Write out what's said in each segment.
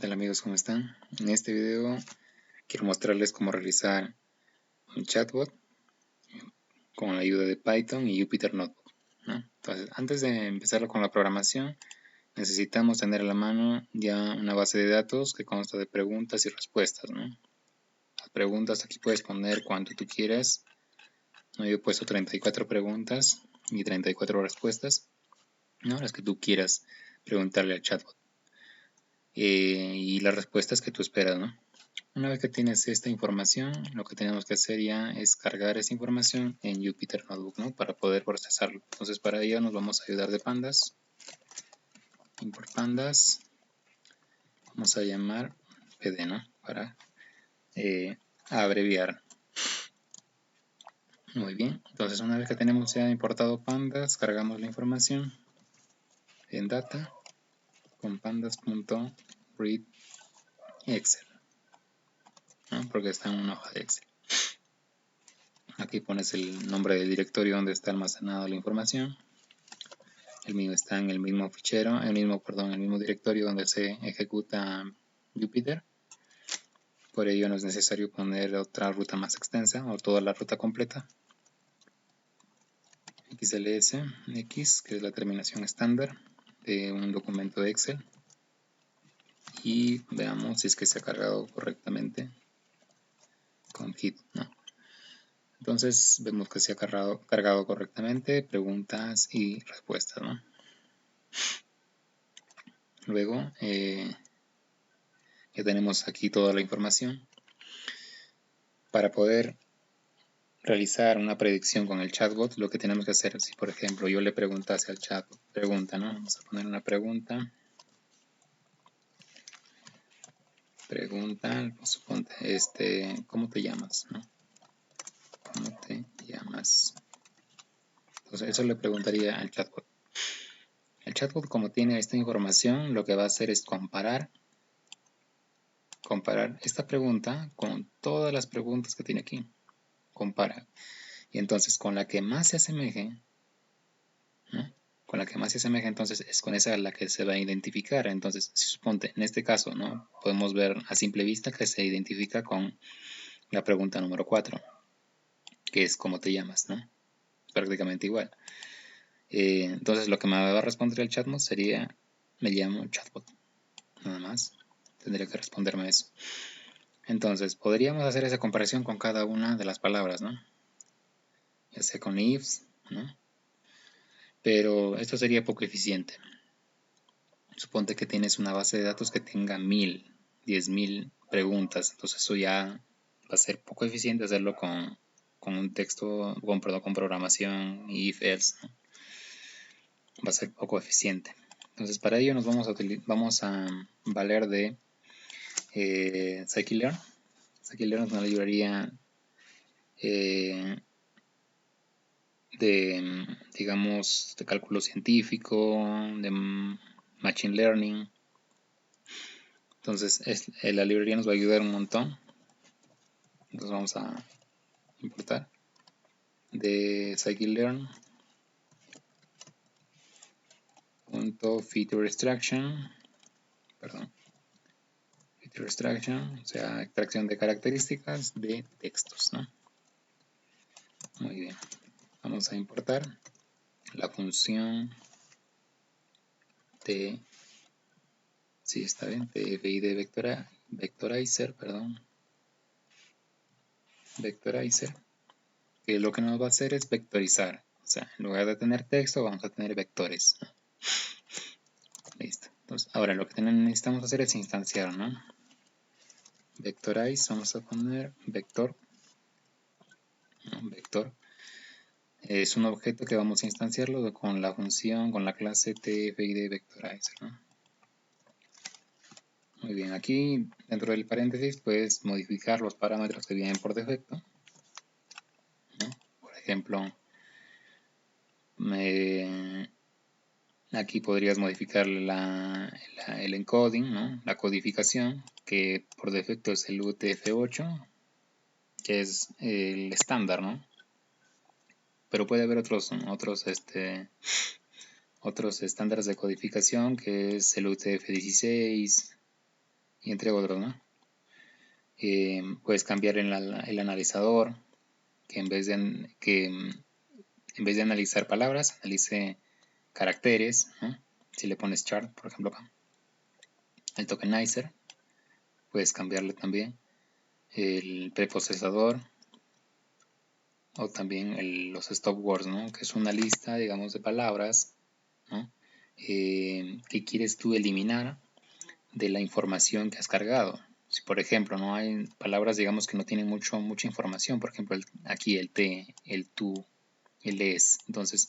tal amigos? ¿Cómo están? En este video quiero mostrarles cómo realizar un chatbot con la ayuda de Python y Jupyter Notebook, ¿no? Entonces, antes de empezar con la programación, necesitamos tener a la mano ya una base de datos que consta de preguntas y respuestas, ¿no? Las preguntas aquí puedes poner cuanto tú quieras, ¿no? Yo he puesto 34 preguntas y 34 respuestas, ¿no? Las que tú quieras preguntarle al chatbot. Y las respuestas que tú esperas, ¿no? Una vez que tienes esta información, lo que tenemos que hacer ya es cargar esa información en Jupyter Notebook, ¿no? Para poder procesarlo. Entonces para ello nos vamos a ayudar de pandas. Import pandas. Vamos a llamar pd, ¿no? Para abreviar. Muy bien. Entonces una vez que tenemos ya importado pandas, cargamos la información en data con pandas.read_excel, ¿no? Porque está en una hoja de Excel. Aquí pones el nombre del directorio donde está almacenada la información. El mío está en el mismo fichero, el mismo directorio donde se ejecuta Jupyter. Por ello no es necesario poner otra ruta más extensa o toda la ruta completa. XLS X, que es la terminación estándar de un documento de Excel. Y veamos si es que se ha cargado correctamente con hit, ¿no? Entonces vemos que se ha cargado correctamente, preguntas y respuestas, ¿no? Luego ya tenemos aquí toda la información. Para poder realizar una predicción con el chatbot, lo que tenemos que hacer, si por ejemplo yo le preguntase al chatbot, pregunta, ¿no? Vamos a poner una pregunta. Pregunta, suponte, ¿cómo te llamas? ¿No? ¿Cómo te llamas? Entonces eso le preguntaría al chatbot. El chatbot, como tiene esta información, lo que va a hacer es comparar esta pregunta con todas las preguntas que tiene aquí. Compara. Y entonces con la que más se asemeje, ¿no? Con la que más se asemeja, entonces es con esa la que se va a identificar. Entonces, si suponte, en este caso, ¿no? Podemos ver a simple vista que se identifica con la pregunta número 4, que es ¿cómo te llamas?, ¿no? Prácticamente igual. Entonces, lo que me va a responder el chatbot sería, me llamo chatbot. Nada más. Tendría que responderme eso. Entonces, podríamos hacer esa comparación con cada una de las palabras, ¿no? Ya sea con ifs, ¿no? Pero esto sería poco eficiente. Suponte que tienes una base de datos que tenga 1000, 10.000 preguntas, entonces eso ya va a ser poco eficiente hacerlo con un texto, con programación if else, ¿no? Va a ser poco eficiente. Entonces para ello nos vamos a valer de Scikit-learn. Scikit-learn es una librería digamos, de cálculo científico, de machine learning. Entonces la librería nos va a ayudar un montón. Entonces vamos a importar de scikit-learn .feature extraction, o sea, extracción de características de textos, ¿no? Muy bien. Vamos a importar la función t, sí está bien, tvid vectorizer, vectorizer, que lo que nos va a hacer es vectorizar. O sea, en lugar de tener texto, vamos a tener vectores, ¿no? Listo. Entonces, ahora lo que necesitamos hacer es instanciar, ¿no? Vectorize, vamos a poner vector. ¿No? Vector es un objeto que vamos a instanciarlo con la función, con la clase tfid vectorizer, ¿no? Muy bien, aquí dentro del paréntesis puedes modificar los parámetros que vienen por defecto, ¿no? Por ejemplo, aquí podrías modificar el encoding, ¿no? La codificación, que por defecto es el UTF-8, que es el estándar, ¿no? Pero puede haber otros estándares de codificación, que es el UTF-16, y entre otros, ¿no? Puedes cambiar el analizador, que en vez de analizar palabras, analice caracteres, ¿no? Si le pones chart, por ejemplo, acá, el tokenizer, puedes cambiarle también el preprocesador, o también los stop words, ¿no? Que es una lista, digamos, de palabras, ¿no? Que quieres tú eliminar de la información que has cargado. Si por ejemplo no hay palabras, digamos, que no tienen mucha información, por ejemplo aquí el te, el tú, el es, entonces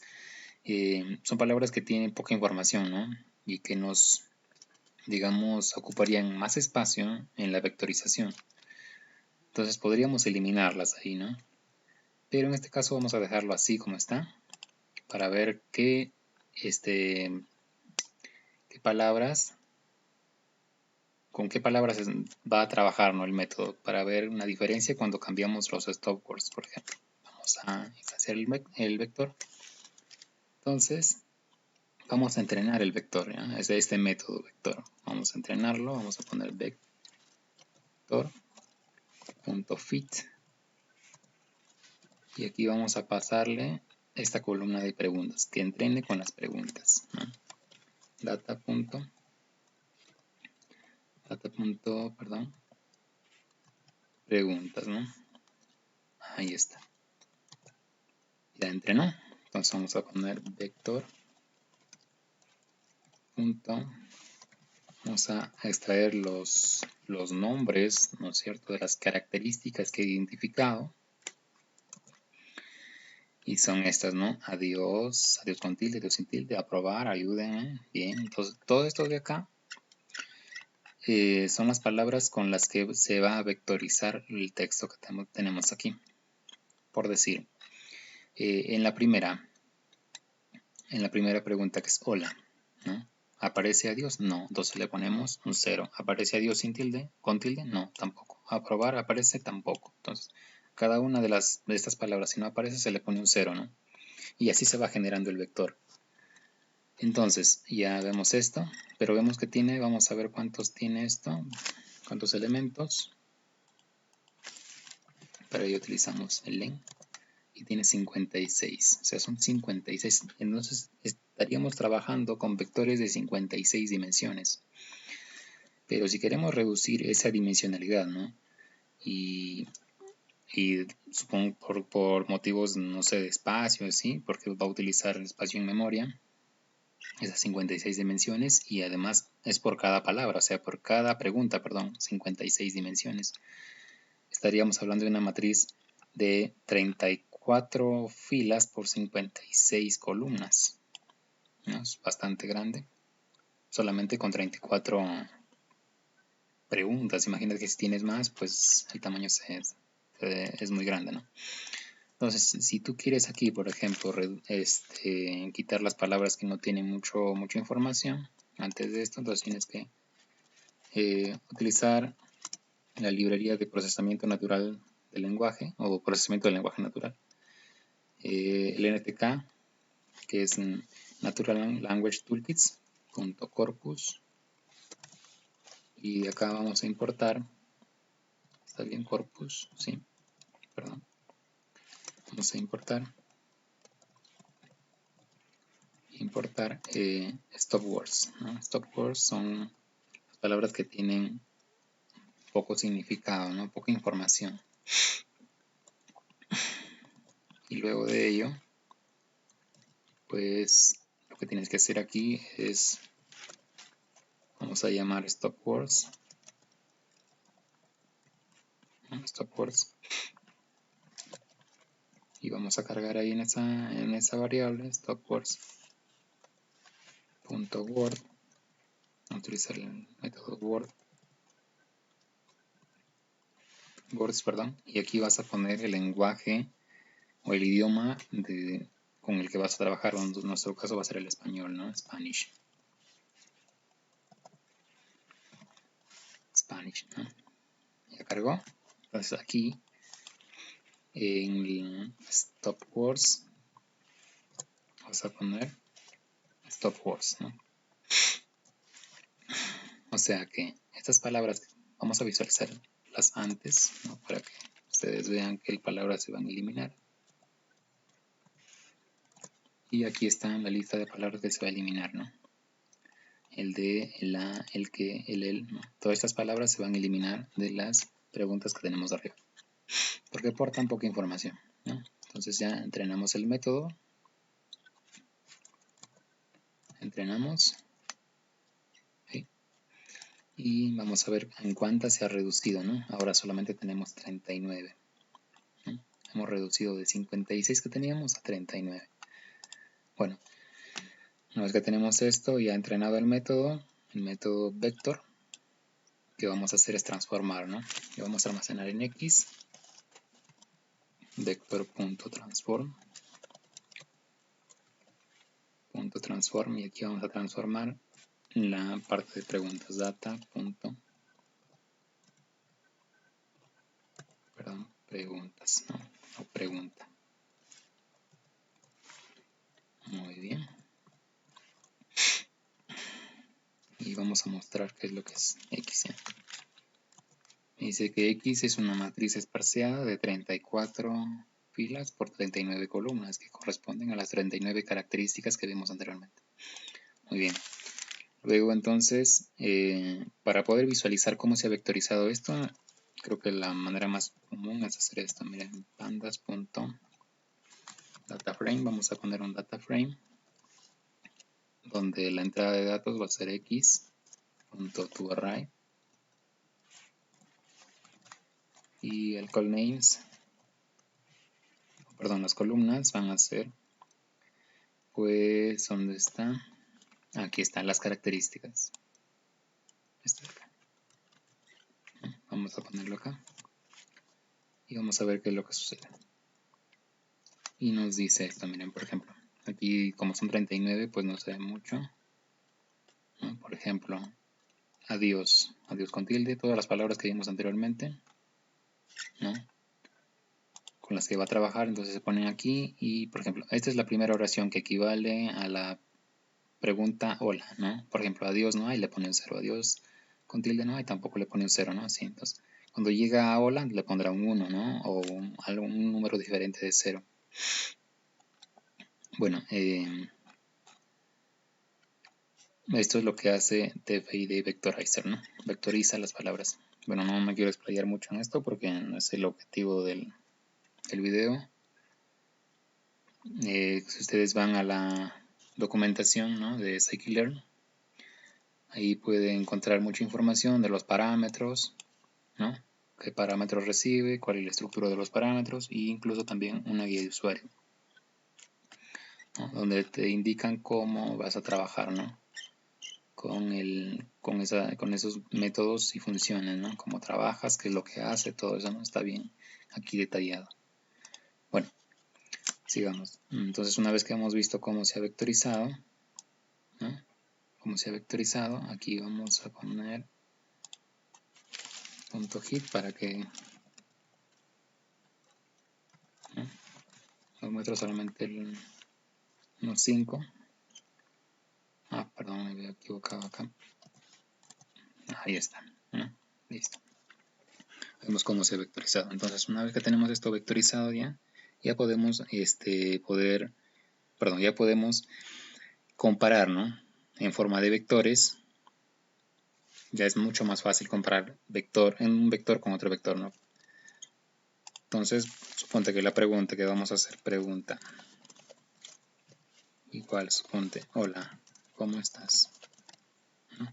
son palabras que tienen poca información, ¿no? Y que nos, digamos, ocuparían más espacio en la vectorización. Entonces podríamos eliminarlas ahí, ¿no? Pero en este caso vamos a dejarlo así como está, para ver qué palabras, con qué palabras va a trabajar, ¿no? El método, para ver una diferencia cuando cambiamos los stop words, por ejemplo. Vamos a instanciar el vector. Entonces, vamos a entrenar el vector, ¿ya? Es este método vector. Vamos a entrenarlo, vamos a poner vector.fit y aquí vamos a pasarle esta columna de preguntas, que entrene con las preguntas, ¿no? Preguntas, ¿no? Ahí está. Ya entrenó. Entonces vamos a poner vector. Vamos a extraer los nombres, ¿no es cierto?, de las características que he identificado. Y son estas, ¿no? Adiós, adiós con tilde, adiós sin tilde, aprobar, ayúdenme. Bien, entonces todo esto de acá son las palabras con las que se va a vectorizar el texto que tenemos aquí. Por decir, en la primera pregunta, que es hola, ¿no? ¿Aparece adiós? No. Entonces le ponemos un 0. ¿Aparece adiós sin tilde? ¿Con tilde? No, tampoco. ¿Aprobar? ¿Aparece? Tampoco. Entonces, cada una de estas palabras, si no aparece, se le pone un 0, ¿no? Y así se va generando el vector. Entonces, ya vemos esto, pero vemos que tiene, vamos a ver cuántos tiene esto, cuántos elementos. Para ello utilizamos el len y tiene 56, o sea, son 56. Entonces, estaríamos trabajando con vectores de 56 dimensiones. Pero si queremos reducir esa dimensionalidad, ¿no? Y supongo por motivos, no sé, de espacio, ¿sí? Porque va a utilizar el espacio en memoria, esas 56 dimensiones, y además es por cada palabra, o sea, por cada pregunta, perdón, 56 dimensiones. Estaríamos hablando de una matriz de 34 filas por 56 columnas, ¿no? Es bastante grande, solamente con 34 preguntas. Imagínate que si tienes más, pues el tamaño es muy grande, ¿no? Entonces, si tú quieres aquí, por ejemplo, quitar las palabras que no tienen mucha información antes de esto, entonces tienes que utilizar la librería de procesamiento natural del lenguaje o procesamiento del lenguaje natural, el NTK, que es Natural Language Toolkits.corpus, y de acá vamos a importar, está bien, corpus, sí, perdón, vamos a importar stop words, ¿no? Stop words son las palabras que tienen poco significado, ¿no? Poca información. Y luego de ello, pues lo que tienes que hacer aquí es, vamos a llamar stop words, ¿no? Stop words, y vamos a cargar ahí en esa variable stop words .word, vamos a utilizar el método words, perdón, y aquí vas a poner el lenguaje o el idioma con el que vas a trabajar. En nuestro caso va a ser el español, ¿no? Spanish, ¿no? Ya cargó. Entonces aquí en stop words vas a poner stop words, ¿no? O sea que estas palabras vamos a visualizarlas antes, ¿no? Para que ustedes vean que las palabras se van a eliminar. Y aquí está la lista de palabras que se va a eliminar, ¿no? El de, el la, el que, el, ¿no? Todas estas palabras se van a eliminar de las preguntas que tenemos arriba, porque aportan poca información, ¿no? Entonces ya entrenamos el método. Entrenamos. ¿Sí? Y vamos a ver en cuántas se ha reducido, ¿no? Ahora solamente tenemos 39. ¿No? Hemos reducido de 56 que teníamos a 39. Bueno, una vez que tenemos esto ya entrenado el método vector, que vamos a hacer es transformar, ¿no? Y vamos a almacenar en X, vector.transform, y aquí vamos a transformar la parte de preguntas, preguntas, ¿no? O pregunta. Muy bien. Y vamos a mostrar qué es lo que es X. ¿Ya? Dice que X es una matriz espaciada de 34 filas por 39 columnas que corresponden a las 39 características que vimos anteriormente. Muy bien. Luego entonces, para poder visualizar cómo se ha vectorizado esto, creo que la manera más común es hacer esto. Miren, pandas.dataframe, vamos a poner un dataframe donde la entrada de datos va a ser x.toArray y el call names, perdón, las columnas van a ser, pues, ¿dónde está? Aquí están las características. Este de acá. Vamos a ponerlo acá y vamos a ver qué es lo que sucede. Y nos dice esto, miren, por ejemplo, aquí como son 39, pues no se ve mucho, ¿no? Por ejemplo, adiós, adiós con tilde, todas las palabras que vimos anteriormente, ¿no? Con las que va a trabajar, entonces se ponen aquí y, por ejemplo, esta es la primera oración que equivale a la pregunta hola, ¿no? Por ejemplo, adiós no hay, le pone un 0, adiós con tilde no hay, tampoco le pone un 0, ¿no? Sí, entonces, cuando llega a hola, le pondrá un 1, ¿no? O algún número diferente de 0. Bueno, esto es lo que hace TFID Vectorizer, ¿no? Vectoriza las palabras. Bueno, no me quiero explayar mucho en esto porque no es el objetivo del video. Si ustedes van a la documentación, ¿no? De Scikit-learn, ahí pueden encontrar mucha información de los parámetros, ¿no? Qué parámetros recibe, cuál es la estructura de los parámetros e incluso también una guía de usuario, ¿no? Donde te indican cómo vas a trabajar, ¿no? Con esos métodos y funciones, ¿no? Cómo trabajas, qué es lo que hace, todo eso, ¿no? Está bien aquí detallado. Bueno, sigamos. Entonces, una vez que hemos visto cómo se ha vectorizado, ¿no? Cómo se ha vectorizado, aquí vamos a poner .hit para que, ¿no? Nos muestra solamente unos 5. Perdón, me había equivocado acá. Ahí está, ¿no? Listo. Vemos cómo se ha vectorizado. Entonces, una vez que tenemos esto vectorizado ya podemos ya podemos comparar, ¿no? En forma de vectores. Ya es mucho más fácil comparar un vector con otro vector, ¿no? Entonces, suponte que la pregunta que vamos a hacer, pregunta igual, suponte, hola, ¿cómo estás? ¿No?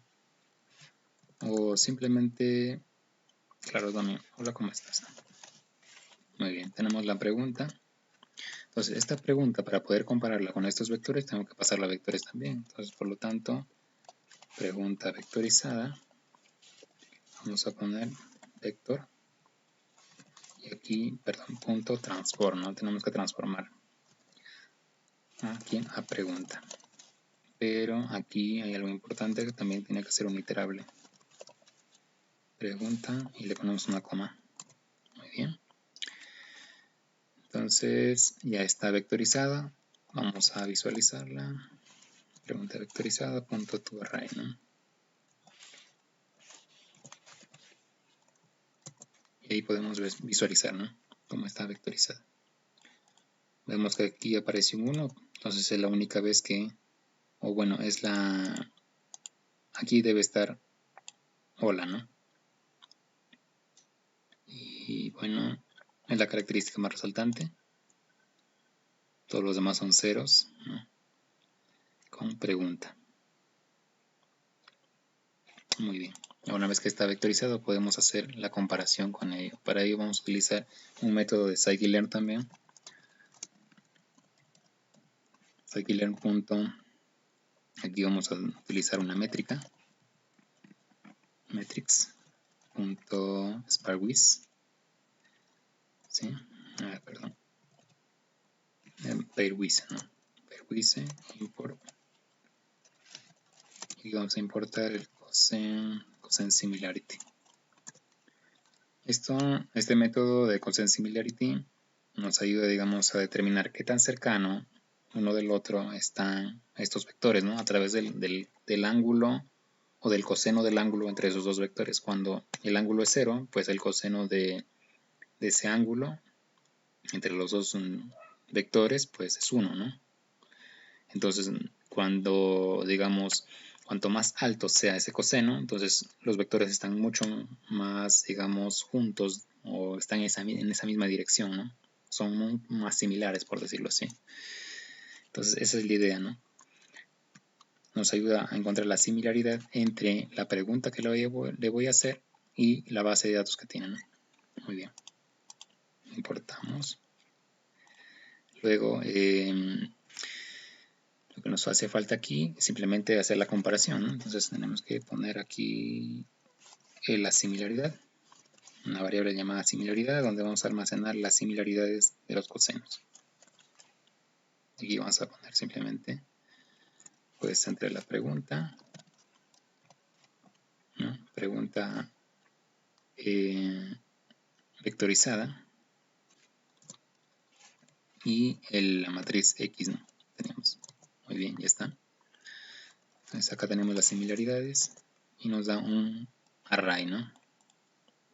O simplemente, claro, también, hola, ¿cómo estás? Muy bien, tenemos la pregunta. Entonces, esta pregunta, para poder compararla con estos vectores, tengo que pasarla a vectores también. Entonces, por lo tanto, pregunta vectorizada. Vamos a poner vector. Y aquí, perdón, punto transform, ¿no? Tenemos que transformar aquí a pregunta. Pero aquí hay algo importante que también tiene que ser un iterable. Pregunta y le ponemos una coma. Muy bien. Entonces ya está vectorizada. Vamos a visualizarla. Pregunta vectorizada, punto toArray, ¿no? Y ahí podemos visualizar, ¿no?, cómo está vectorizada. Vemos que aquí aparece un 1, entonces es la única vez que, o bueno, es la, aquí debe estar hola, ¿no? Y bueno, es la característica más resaltante. Todos los demás son ceros, ¿no?, con pregunta. Muy bien. Una vez que está vectorizado podemos hacer la comparación con ello. Para ello vamos a utilizar un método de scikit-learn también. Scikit-learn. Aquí vamos a utilizar una métrica. Metrics.sparwidth. ¿Sí? Perdón. Pairwidth, ¿no? Pairwidth, import. Y vamos a importar el cosine similarity. Este método de cosine similarity nos ayuda, digamos, a determinar qué tan cercano uno del otro están estos vectores, ¿no?, a través del ángulo o del coseno del ángulo entre esos dos vectores. Cuando el ángulo es 0, pues el coseno de ese ángulo entre los dos vectores pues es 1, ¿no? Entonces, cuando, digamos, cuanto más alto sea ese coseno, entonces los vectores están mucho más, digamos, juntos o están en esa misma dirección, ¿no? Son más similares, por decirlo así. Entonces, esa es la idea, ¿no? Nos ayuda a encontrar la similaridad entre la pregunta que le voy a hacer y la base de datos que tiene, ¿no? Muy bien. Importamos. Luego, lo que nos hace falta aquí es simplemente hacer la comparación, ¿no? Entonces tenemos que poner aquí la similaridad, una variable llamada similaridad, donde vamos a almacenar las similaridades de los cosenos. Aquí vamos a poner simplemente, pues, entre la pregunta, ¿no?, pregunta vectorizada y la matriz X, ¿no?, tenemos. Muy bien, ya está. Entonces acá tenemos las similaridades y nos da un array, ¿no?,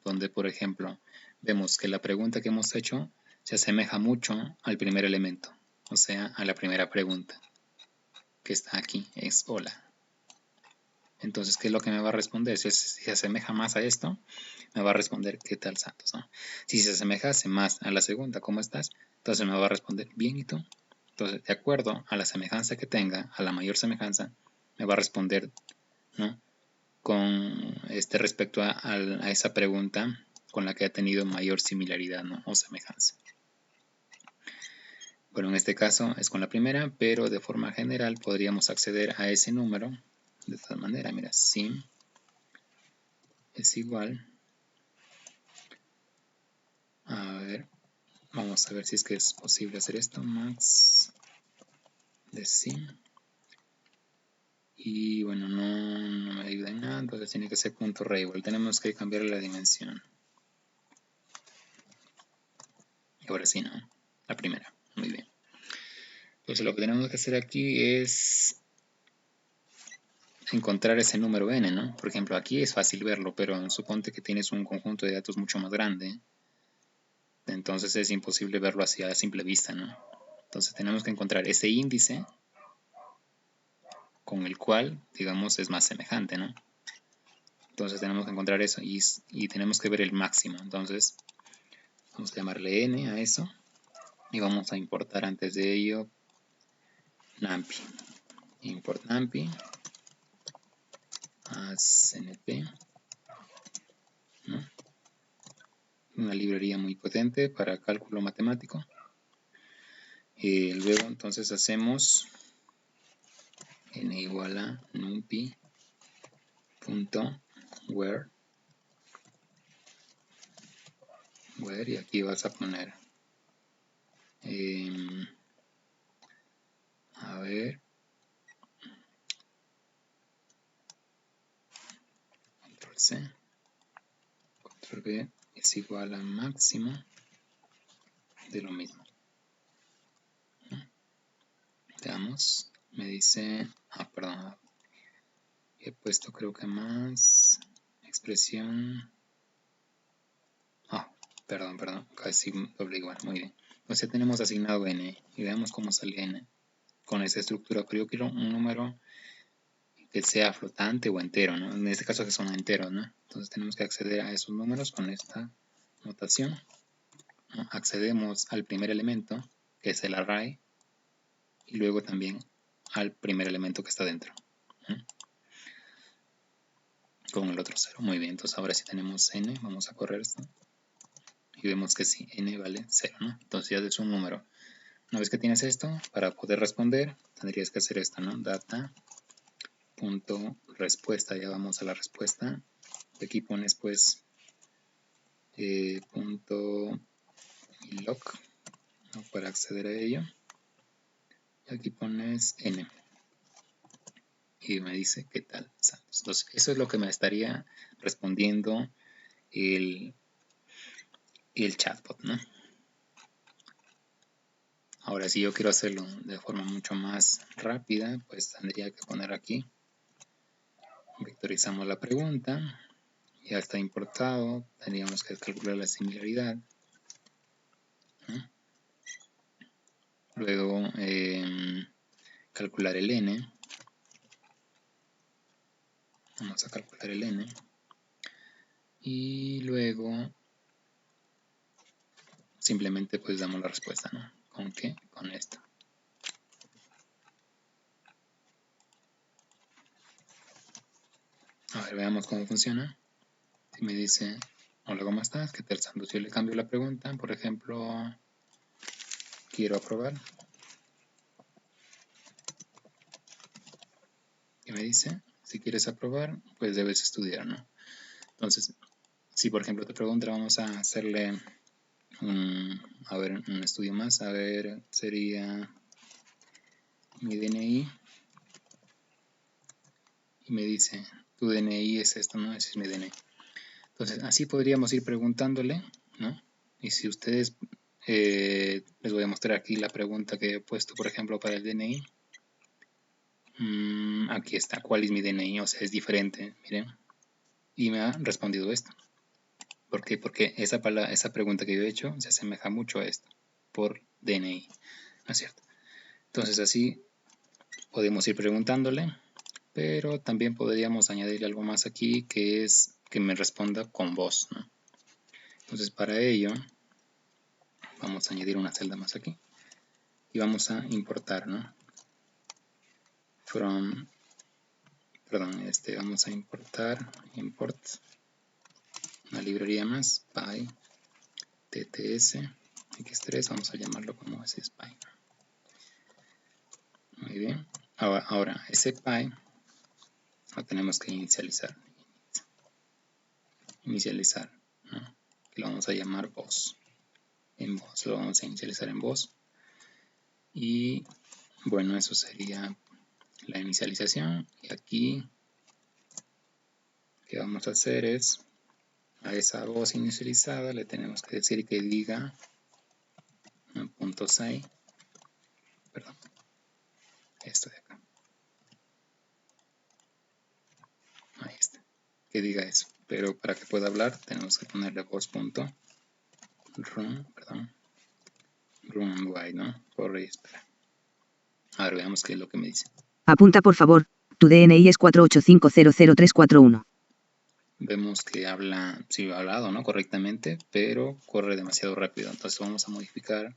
donde, por ejemplo, vemos que la pregunta que hemos hecho se asemeja mucho al primer elemento, o sea, a la primera pregunta que está aquí, es hola. Entonces, ¿qué es lo que me va a responder? Si se asemeja más a esto, me va a responder ¿qué tal, Santos?, ¿no? Si se asemejase más a la segunda, ¿cómo estás?, entonces me va a responder bien, ¿y tú? Entonces, de acuerdo a la semejanza que tenga, a la mayor semejanza, me va a responder, ¿no?, con respecto a esa pregunta con la que ha tenido mayor similaridad, ¿no?, o semejanza. Bueno, en este caso es con la primera, pero de forma general podríamos acceder a ese número de esta manera. Mira, sim es igual, a ver, vamos a ver si es que es posible hacer esto, max de sim, y bueno, no me ayuda en nada, entonces tiene que ser punto .rail, tenemos que cambiar la dimensión. Y ahora sí, ¿no?, la primera, muy bien. Entonces lo que tenemos que hacer aquí es encontrar ese número n, ¿no? Por ejemplo, aquí es fácil verlo, pero suponte que tienes un conjunto de datos mucho más grande, entonces es imposible verlo así a simple vista, ¿no? Entonces tenemos que encontrar ese índice con el cual, digamos, es más semejante, ¿no? Entonces tenemos que encontrar eso y tenemos que ver el máximo. Entonces vamos a llamarle n a eso y vamos a importar antes de ello numpy. Import numpy as np, ¿no?, una librería muy potente para cálculo matemático. Luego entonces hacemos n igual a numpy.where, y aquí vas a poner a ver, control C, control V es igual a máximo de lo mismo, ¿no? Veamos, me dice, perdón, he puesto creo que más expresión, Perdón, casi doble igual, muy bien. Entonces ya tenemos asignado n y veamos cómo sale n con esa estructura, pero yo quiero un número que sea flotante o entero, ¿no? En este caso que son enteros, ¿no? Entonces tenemos que acceder a esos números con esta notación, ¿no? Accedemos al primer elemento, que es el array, y luego también al primer elemento que está dentro, ¿no? Con el otro 0. Muy bien, entonces ahora sí tenemos n, vamos a correr esto. Y vemos que sí, n vale 0, ¿no? Entonces ya es un número. Una vez que tienes esto, para poder responder, tendrías que hacer esto, ¿no? Data.respuesta, ya vamos a la respuesta. Y aquí pones pues punto log, ¿no? Para acceder a ello. Y aquí pones n. Y me dice qué tal, Santos. Entonces, eso es lo que me estaría respondiendo el chatbot, ¿no? Ahora, si yo quiero hacerlo de forma mucho más rápida, pues tendría que poner aquí, vectorizamos la pregunta, ya está importado, tendríamos que calcular la similaridad, ¿no? Luego calcular el n, vamos a calcular el n, y luego simplemente pues damos la respuesta, ¿no? ¿Con qué? Con esto. A ver, veamos cómo funciona. Si me dice, hola, ¿cómo estás? ¿Qué tal, Santos? Yo le cambio la pregunta, por ejemplo, quiero aprobar. ¿Qué me dice? Si quieres aprobar, pues debes estudiar, ¿no? Entonces, si por ejemplo te pregunta, vamos a hacerle un estudio más. A ver, sería mi DNI. Y me dice, tu DNI es esto, ¿no? Ese es mi DNI. Entonces, así podríamos ir preguntándole, ¿no? Y si ustedes, les voy a mostrar aquí la pregunta que he puesto, por ejemplo, para el DNI. Aquí está, ¿cuál es mi DNI? O sea, es diferente, miren. Y me ha respondido esto. ¿Por qué? Porque esa pregunta que yo he hecho se asemeja mucho a esto, por DNI, ¿no es cierto? Entonces así podemos ir preguntándole, pero también podríamos añadir algo más aquí, que es que me responda con voz, ¿no? Entonces para ello vamos a añadir una celda más aquí y vamos a importar, ¿no? Vamos a import una librería más, py tts x3, vamos a llamarlo como spy. Muy bien, ahora ese py lo tenemos que inicializar, ¿no? Que lo vamos a llamar voz. En voz lo vamos a inicializar en voz. Y bueno, eso sería la inicialización. Y aquí lo que vamos a hacer es a esa voz inicializada le tenemos que decir que diga .say, perdón, esto de acá, ahí está, que diga eso. Pero para que pueda hablar tenemos que ponerle voz.run, runby, ¿no? Corre y espera. Ahora veamos qué es lo que me dice. Apunta por favor, tu DNI es 485000341. Vemos que habla, sí ha hablado, ¿no? Correctamente, pero corre demasiado rápido. Entonces vamos a modificar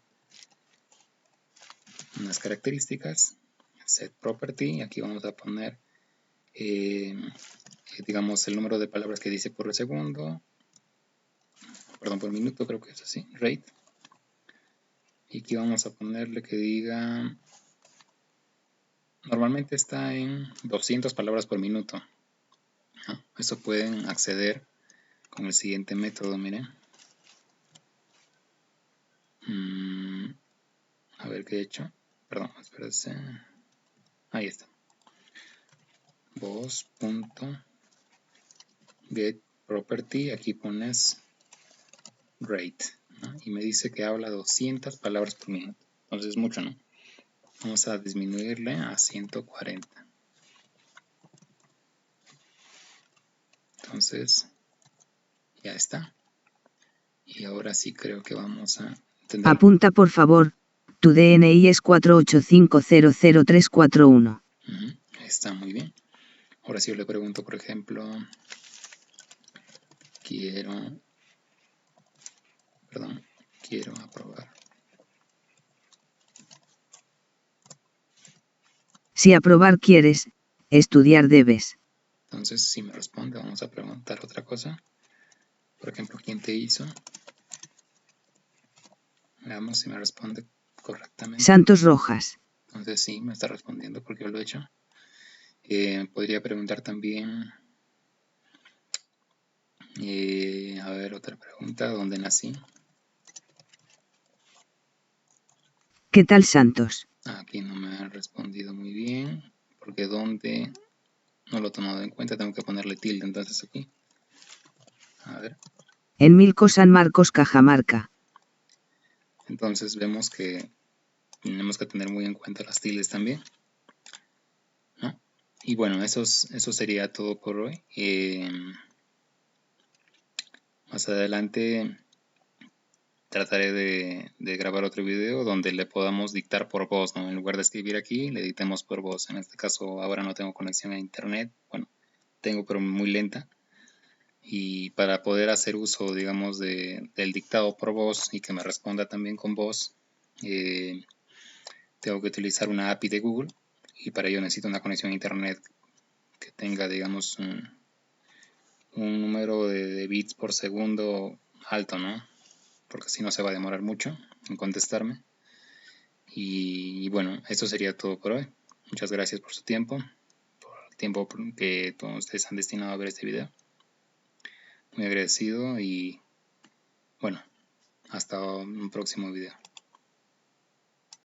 unas características, set property, aquí vamos a poner, digamos, el número de palabras que dice por segundo, perdón, por minuto, creo que es así, rate. Y aquí vamos a ponerle que diga, normalmente está en 200 palabras por minuto, ¿no? Eso pueden acceder con el siguiente método, miren. A ver qué he hecho. Perdón, espérense. Ahí está. Voz.getProperty. Aquí pones rate, ¿no? Y me dice que habla 200 palabras por minuto. Entonces es mucho, ¿no? Vamos a disminuirle a 140. Entonces ya está. Y ahora sí creo que vamos a entender. Apunta por favor, tu DNI es 485000341. Está muy bien. Ahora sí yo le pregunto, por ejemplo, quiero aprobar. Si aprobar quieres, estudiar debes. Entonces, si me responde, vamos a preguntar otra cosa. Por ejemplo, ¿quién te hizo? Veamos si me responde correctamente. Santos Rojas. Entonces sí, me está respondiendo porque yo lo he hecho. Podría preguntar también, a ver, otra pregunta, ¿dónde nací? ¿Qué tal Santos? Aquí no me ha respondido muy bien, porque dónde no lo he tomado en cuenta, tengo que ponerle tilde entonces aquí. A ver. En Milco San Marcos, Cajamarca. Entonces vemos que tenemos que tener muy en cuenta las tildes también, ¿no? Y bueno, eso sería todo por hoy. Más adelante trataré de grabar otro video donde le podamos dictar por voz, ¿no? En lugar de escribir aquí, le dictemos por voz. En este caso ahora no tengo conexión a internet, bueno, tengo pero muy lenta. Y para poder hacer uso, digamos, del dictado por voz y que me responda también con voz, tengo que utilizar una API de Google y para ello necesito una conexión a internet que tenga, digamos, un número de bits por segundo alto, ¿no? Porque si no se va a demorar mucho en contestarme. Y bueno, esto sería todo por hoy. Muchas gracias por su tiempo, por el tiempo que todos ustedes han destinado a ver este video. Muy agradecido y bueno, hasta un próximo video.